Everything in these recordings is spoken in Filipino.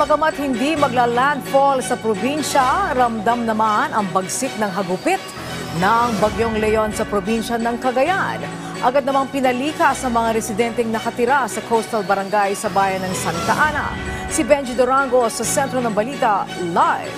bagamat hindi magla-landfall sa probinsya, ramdam naman ang bagsik ng hagupit ng Bagyong Leon sa probinsya ng Cagayan. Agad namang pinalika sa mga residenteng nakatira sa coastal barangay sa bayan ng Santa Ana. Si Benji Durango sa sentro ng balita, live.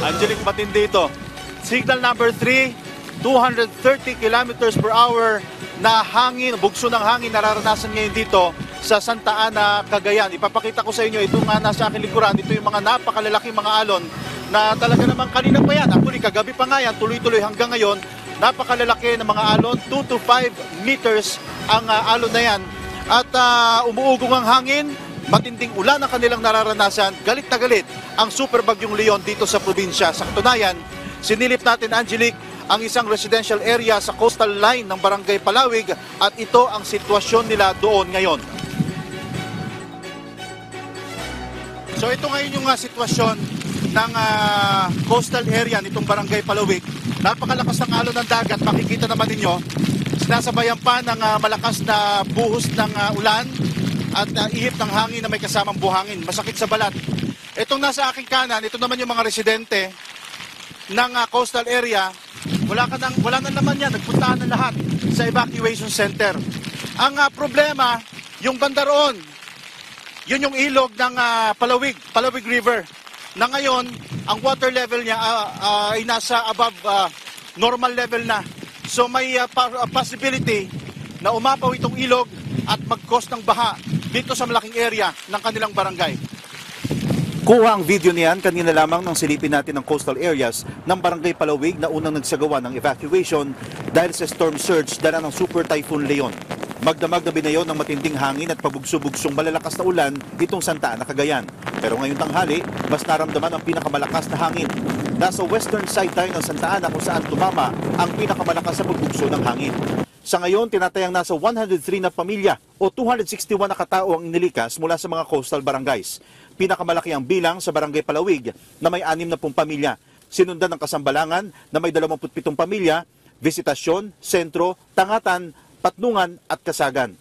Angelic, matindi ito. Signal number 3, 230 kilometers per hour na hangin, bugso ng hangin nararanasan ngayon dito sa Santa Ana, Cagayan. Ipapakita ko sa inyo, ito nga nasa aking likuran, ito yung mga napakalalaking mga alon na talaga namang kanina pa yan. Actually, kagabi pa nga yan, tuloy-tuloy hanggang ngayon. Napakalalaki ng mga alon, 2 to 5 meters ang alon na yan. At umuugong ang hangin, matinding ulan ang kanilang nararanasan, galit na galit ang Super Bagyong Leon dito sa probinsya. Sa katunayan, sinilip natin, Angelic, ang isang residential area sa coastal line ng Barangay Palawig at ito ang sitwasyon nila doon ngayon. So ito ngayon yung sitwasyon ng coastal area nitong Barangay Palawig. Napakalakas ng alon ng dagat, makikita naman ninyo. Sinasabayan pa ng malakas na buhos ng ulan at ihip ng hangin na may kasamang buhangin. Masakit sa balat. Itong nasa aking kanan, ito naman yung mga residente ng coastal area. Wala na naman yan. Nagpuntahan na lahat sa evacuation center. Ang problema, yung banda roon, yun yung ilog ng Palawig River. Na ngayon, ang water level niya ay nasa above normal level na. So may possibility na umapaw itong ilog at mag-cause ng baha dito sa malaking area ng kanilang barangay. Kuha ang video niyan kanina lamang nang silipin natin ang coastal areas ng Barangay Palawig na unang nagsagawa ng evacuation dahil sa storm surge dala ng Super Typhoon Leon. Magdamag na binayo ng matinding hangin at pabugso-bugsong malalakas na ulan itong Santa Ana, Cagayan. Pero ngayong tanghali, mas naramdaman ang pinakamalakas na hangin. Nasa western side tayo ng Santa Ana kung saan tumama ang pinakamalakas na pagbugso ng hangin. Sa ngayon, tinatayang nasa 103 na pamilya o 261 na katao ang inilikas mula sa mga coastal barangays. Pinakamalaki ang bilang sa Barangay Palawig na may 60 pamilya. Sinundan ng Kasambalangan na may 27 pamilya, Visitasyon, Sentro, Tangatan, Patnungan at Kasagan.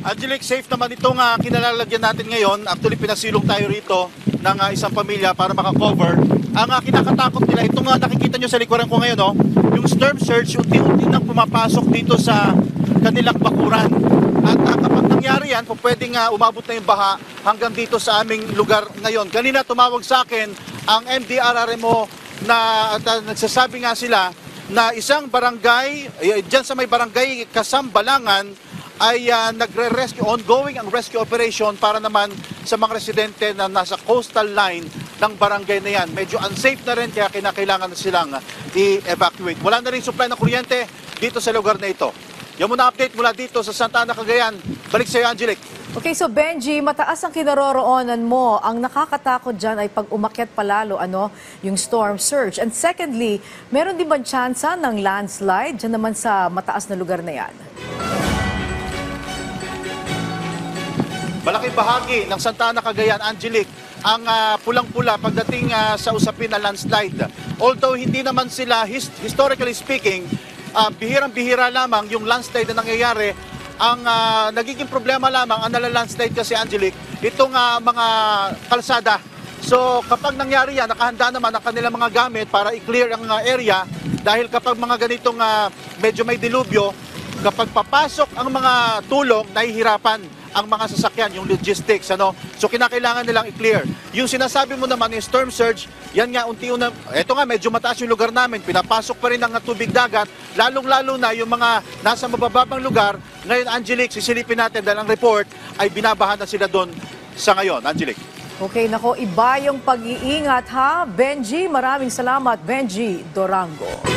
Angelic, safe naman itong kinalalagyan natin ngayon. Actually, pinasilong tayo rito ng isang pamilya para makakover. Ang kinakatakot nila, itong nakikita nyo sa likuran ko ngayon, yung storm surge, unti-unti nang pumapasok dito sa kanilang bakuran. At kapag nangyari yan, pwedeng umabot na yung baha hanggang dito sa aming lugar ngayon. Kanina tumawag sa akin ang MDRRMO na nagsasabi nga sila na isang barangay, dyan sa may barangay Kasambalangan, ay nagre-rescue, ongoing ang rescue operation para naman sa mga residente na nasa coastal line ng barangay na yan. Medyo unsafe na rin kaya kinakailangan na silang i-evacuate. Wala na rin supply ng kuryente dito sa lugar na ito. Yan muna update mula dito sa Santa Ana, Cagayan. Balik sa iyo, Angelic. Okay, so Benji, mataas ang kinaroroonan mo. Ang nakakatakot dyan ay pag umakyat palalo, yung storm surge. And secondly, meron din ba tsansa ng landslide dyan naman sa mataas na lugar na yan? Malaking bahagi ng Santa Ana, Cagayan, Angelic, ang pulang-pula pagdating sa usapin na landslide. Although hindi naman sila, historically speaking, bihirang-bihira lamang yung landslide na nangyayari. Ang nagiging problema lamang, ang nalalandslide kasi, Angelic, itong mga kalsada. So kapag nangyari yan, nakahanda naman ang kanilang mga gamit para i-clear ang area dahil kapag mga ganitong medyo may dilubyo, kapag papasok ang mga tulong, nahihirapan ang mga sasakyan, yung logistics, So kinakailangan nilang i-clear. Yung sinasabi mo naman, yung storm surge, yan nga unti-una, eto nga medyo mataas yung lugar namin, pinapasok pa rin ng tubig dagat, lalong-lalo na yung mga nasa mabababang lugar. Ngayon, Angelic, sisilipin natin dahil ang report ay binabahan na sila doon sa ngayon. Angelic. Okay, nako, iba yung pag-iingat ha. Benji, maraming salamat. Benji Durango.